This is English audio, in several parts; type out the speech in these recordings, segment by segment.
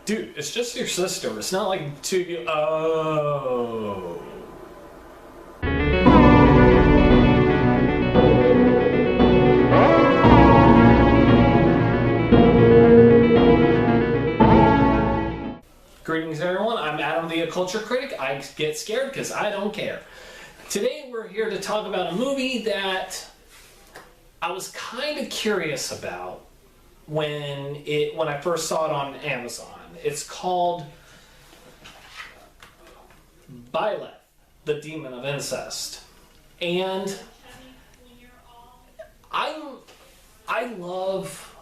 Dude, it's just your sister. It's not like two of you. Oh. Greetings, everyone. I'm Adam, the Oc-CULT-ure critic. I get scared because I don't care. Today, we're here to talk about a movie that I was kind of curious about when I first saw it on Amazon. It's called Byleth, the Demon of Incest. And I love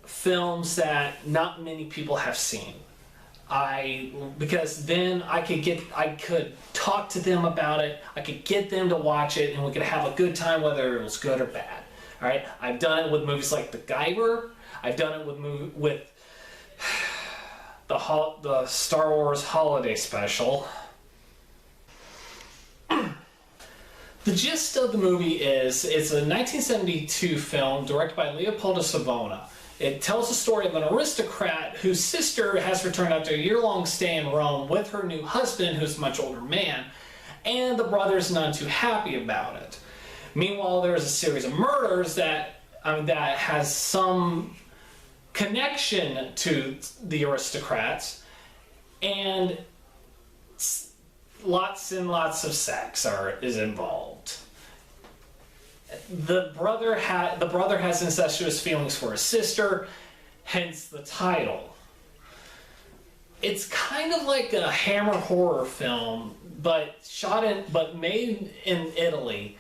films that not many people have seen. Because then I could talk to them about it, I could get them to watch it, and we could have a good time whether it was good or bad. Alright? I've done it with movies like The Giver. I've done it with the Star Wars Holiday Special. The gist of the movie is, it's a 1972 film directed by Leopoldo Savona. It tells the story of an aristocrat whose sister has returned after a year-long stay in Rome with her new husband, who's a much older man, and the brother's none too happy about it. Meanwhile, there's a series of murders that has some connection to the aristocrats, and lots and lots of sex is involved. The brother has incestuous feelings for his sister, hence the title. It's kind of like a Hammer horror film, but made in Italy,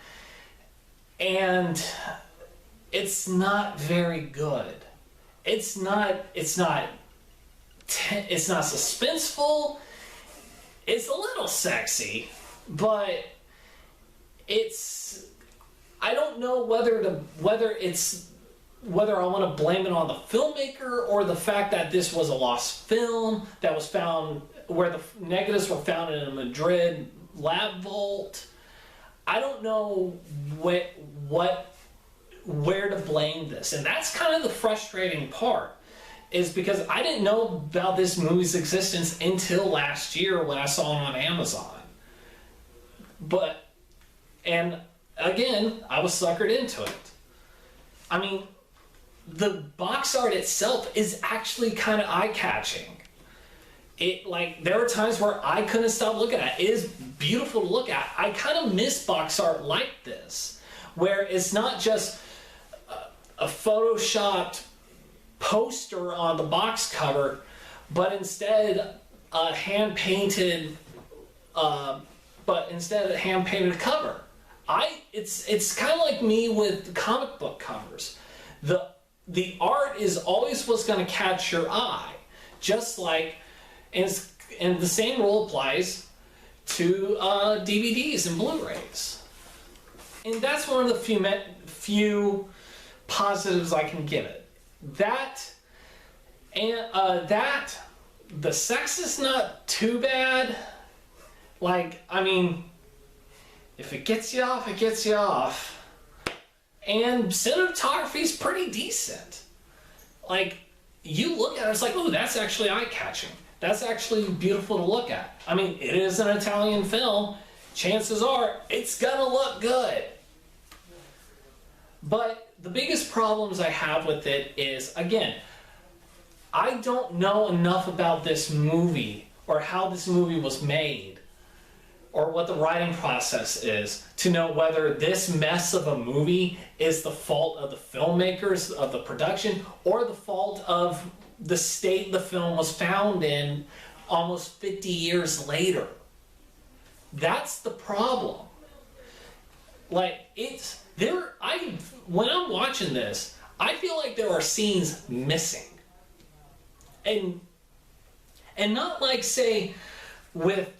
and it's not very good. It's not suspenseful. It's a little sexy, but I don't know whether I want to blame it on the filmmaker or the fact that this was a lost film that was found where the negatives were found in a Madrid lab vault. I don't know where to blame this, and that's kind of the frustrating part, is because I didn't know about this movie's existence until last year when I saw it on Amazon. And again, I was suckered into it. I mean, the box art itself is actually kind of eye-catching. There are times where I couldn't stop looking at it. It is beautiful to look at. I kind of miss box art like this, where it's not just a photoshopped poster on the box cover, but instead a hand-painted cover. It's kind of like me with comic book covers. The art is always what's going to catch your eye, just like, and the same rule applies to DVDs and Blu-rays. And that's one of the few positives I can give it. The sex is not too bad. If it gets you off, it gets you off. And cinematography is pretty decent. You look at it, it's like, oh, that's actually eye-catching. That's actually beautiful to look at. It is an Italian film. Chances are, it's gonna look good. But the biggest problems I have with it is, again, I don't know enough about this movie or how this movie was made or what the writing process is to know whether this mess of a movie is the fault of the filmmakers, of the production, or the fault of the state the film was found in almost 50 years later. That's the problem. When I'm watching this, I feel like there are scenes missing. And not like, say, with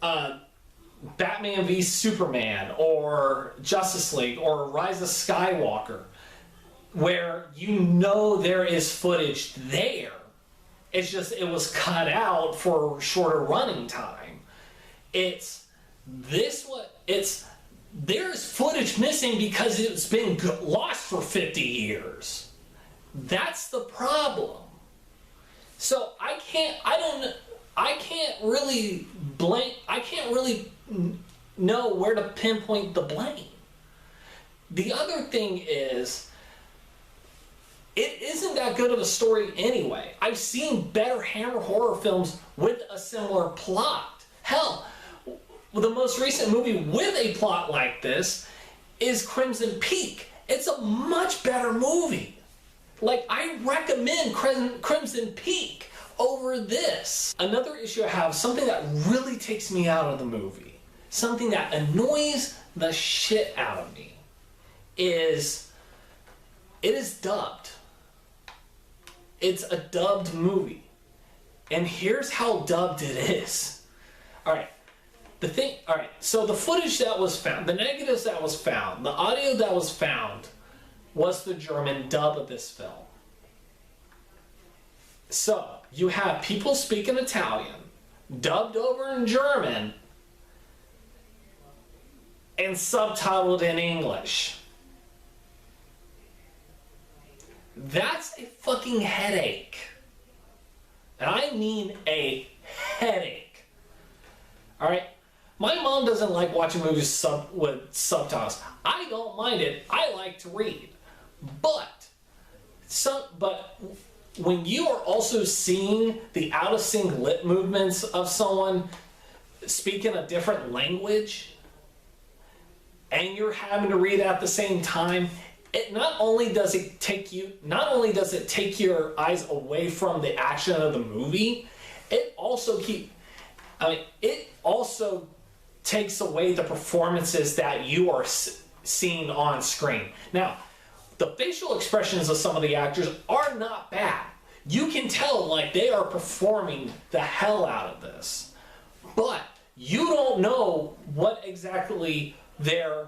Batman v Superman or Justice League or Rise of Skywalker, where there is footage there. It's just it was cut out for shorter running time. There's footage missing because it's been lost for 50 years. That's the problem. So I can't really know where to pinpoint the blame. The other thing is, it isn't that good of a story anyway. I've seen better Hammer horror films with a similar plot. Hell, the most recent movie with a plot like this is Crimson Peak. It's a much better movie. Like, I recommend Crimson Peak over this. Another issue I have, something that really takes me out of the movie, something that annoys the shit out of me, is it is dubbed. It's a dubbed movie. And here's how dubbed it is. Alright. So the footage that was found, the negatives that was found, the audio that was found was the German dub of this film. So, you have people speaking Italian, dubbed over in German, and subtitled in English. That's a fucking headache. And I mean a headache. Alright? My mom doesn't like watching movies with subtitles. I don't mind it. I like to read. But when you are also seeing the out-of-sync lip movements of someone speaking a different language, and you're having to read at the same time, it not only does it take your eyes away from the action of the movie, it also takes away the performances that you are seeing on screen. Now, the facial expressions of some of the actors are not bad. You can tell, like, they are performing the hell out of this. But you don't know what exactly their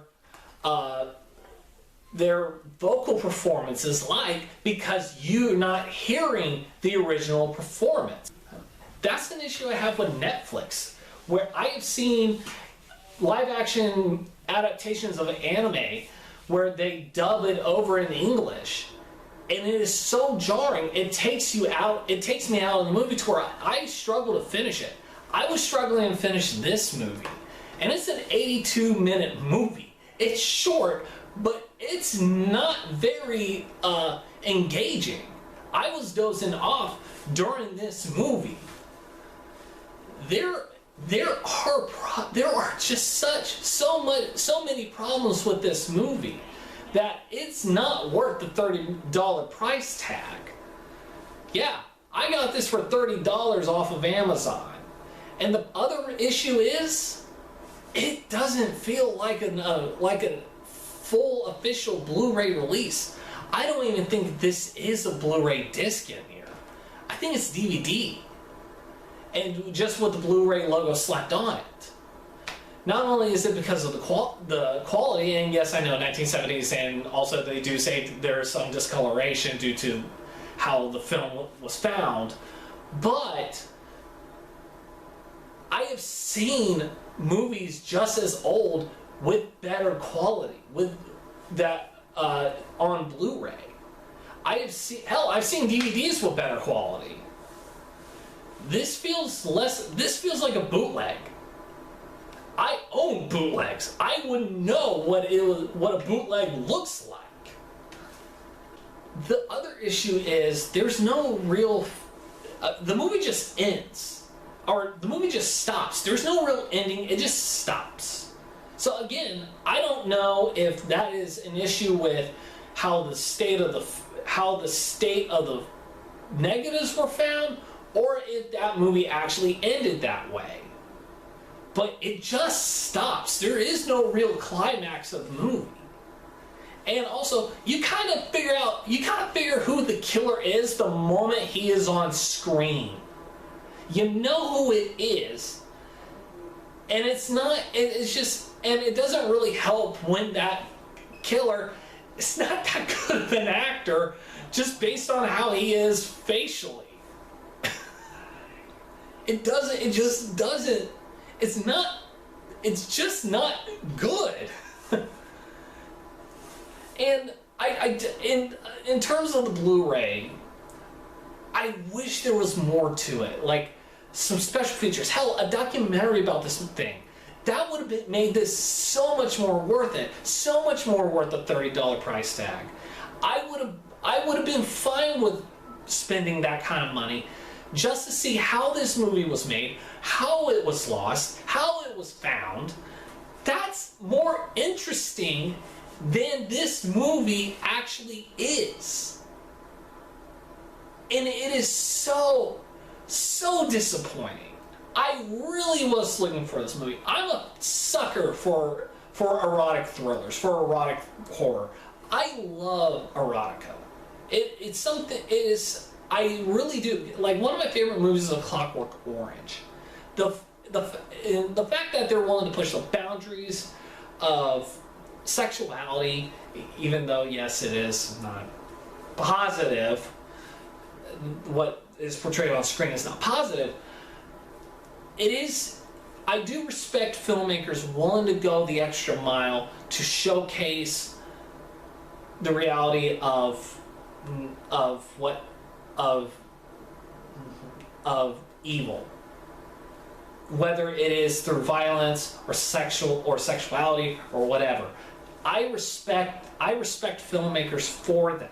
vocal performance is like because you're not hearing the original performance. That's an issue I have with Netflix, where I have seen live action adaptations of anime where they dub it over in English, and it is so jarring. It takes me out of the movie to where I struggle to finish it. I was struggling to finish this movie, and it's an 82-minute movie. It's short, but it's not very engaging. I was dozing off during this movie. There are just so many problems with this movie that it's not worth the $30 price tag. Yeah, I got this for $30 off of Amazon. And the other issue is, it doesn't feel like a full official Blu-ray release. I don't even think this is a Blu-ray disc in here. I think it's DVD. And just with the Blu-ray logo slapped on it. Not only is it because of the quality, and yes, I know 1970s, and also they do say there's some discoloration due to how the film was found, but I have seen movies just as old with better quality, with that on Blu-ray. I've seen DVDs with better quality. This feels like a bootleg. I own bootlegs. I wouldn't know what a bootleg looks like. The other issue is there's no real. The movie just ends, or the movie just stops. There's no real ending. It just stops. So again, I don't know if that is an issue with how the state of the negatives were found, or if that movie actually ended that way. But it just stops. There is no real climax of the movie. And also, you kind of figure who the killer is the moment he is on screen. You know who it is. And it doesn't really help when that killer is not that good of an actor just based on how he is facially. It's just not good. And in terms of the Blu-ray, I wish there was more to it, like some special features. Hell, a documentary about this thing. That would have made this so much more worth it, so much more worth the $30 price tag. I would have been fine with spending that kind of money just to see how this movie was made, how it was lost, how it was found. That's more interesting than this movie actually is. And it is so disappointing. I really was looking for this movie. I'm a sucker for erotic thrillers, for erotic horror. I love erotica. It's something. It is. I really do. Like, one of my favorite movies is A Clockwork Orange. The fact that they're willing to push the boundaries of sexuality, even though yes, it is not positive. What is portrayed on screen is not positive. It is. I do respect filmmakers willing to go the extra mile to showcase the reality of evil, whether it is through violence or sexuality or whatever. I respect filmmakers for that,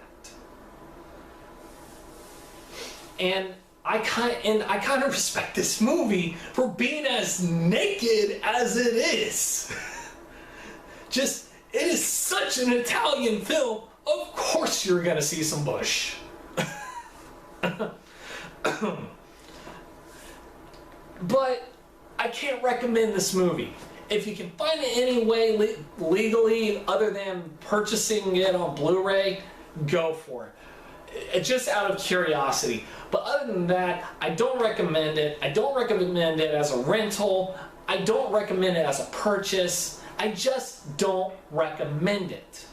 and I kind of respect this movie for being as naked as it is. Just, it is such an Italian film. Of course you're gonna see some bush. But I can't recommend this movie. If you can find it any way legally other than purchasing it on Blu-ray, go for it. Just out of curiosity. But other than that, I don't recommend it. I don't recommend it as a rental. I don't recommend it as a purchase. I just don't recommend it.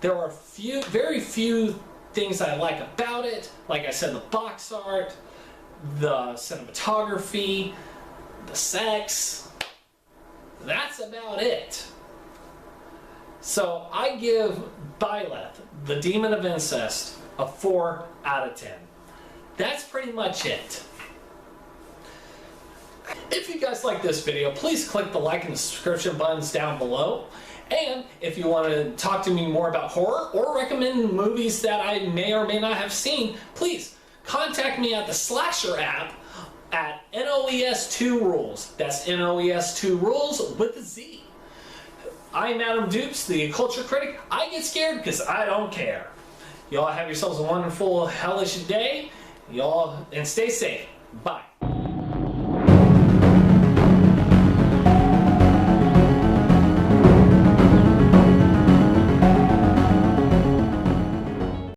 There are very few things I like about it. Like I said, the box art, the cinematography, the sex. That's about it. So I give Byleth, the Demon of Incest, a 4 out of 10. That's pretty much it. If you guys like this video, please click the like and subscription buttons down below. And if you want to talk to me more about horror or recommend movies that I may or may not have seen, please contact me at the Slasher app at NOES2Rules. That's NOES2Rules with a Z. I'm Adam Dupes, the Oc-CULT-ure critic. I get scared because I don't care. Y'all have yourselves a wonderful, hellish day. Y'all, and stay safe. Bye.